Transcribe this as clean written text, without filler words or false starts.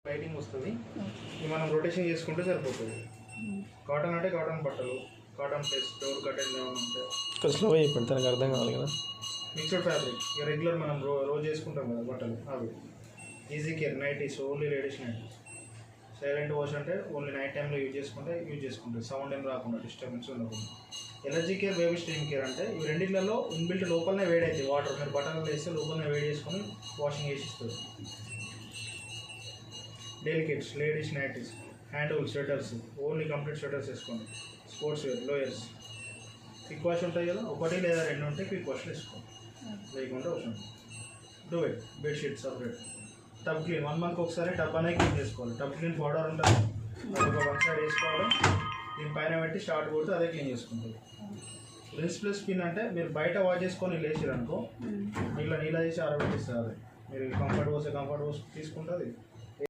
Lighting వస్తుంది. ఇది మనం రొటేషన్ చేసుకుంటే సరిపోతుంది. కాటన్ అంటే కాటన్ బట్టలు, కాటన్ ప్లేస్ డోర్ కర్టెన్ ఏమైనా ఉంటే కొంచెం స్లోగా చెప్పండి, తనకు అర్థం కావాలి కదా. మిక్స్డ్ ఫ్యాబ్రిక్ ఇక రెగ్యులర్ మనం రోజు చేసుకుంటాం కదా బట్టలు, అవి easy care nighties, only ladies nighties. Silent wash అంటే ఓన్లీ నైట్ టైంలో యూజ్ చేసుకుంటే సౌండ్ ఏం రాకుండా, డిస్టర్బెన్స్ ఉండకుండా. Allergy care, baby staying care అంటే ఇవి రెండింటిలో ఇన్బిల్ట్ లోపలనే వేడి అవుతుంది. వాటర్ మీరు బట్టలు వేస్తే లోపలనే వేడి చేసుకొని వాషింగ్ చేసి ఇస్తుంది. Delicates, ladies nighties, hand wool sweaters, only complete sweaters వేసుకోండి. Sports wear, lowers, quick wash ఉంటాయి కదా, ఒకటి లేదా రెండు ఉంటే క్విక్ వాష్ వేసుకోండి, లేకుండా అవసరం. Do it. Bedsheet separate. Tub clean 1 month ఒకసారి టబ్ అనేది క్లీన్ చేసుకోవాలి. టబ్ క్లీన్ పౌడర్ ఉంటుంది, అది ఒక 1 side వేసుకోవాలి. దీని పైన పెట్టి స్టార్ట్ కొడితే అదే క్లీన్ చేసుకుంటుంది. రిన్స్ ప్లస్ స్పిన్ అంటే మీరు బయట వాష్ చేసుకొని లేచారనుకో, నీళ్ళ తీసి ఆరబెట్టిస్తారు. మీరు కంఫర్ట్ వాష్ తీసుకుంటుంది.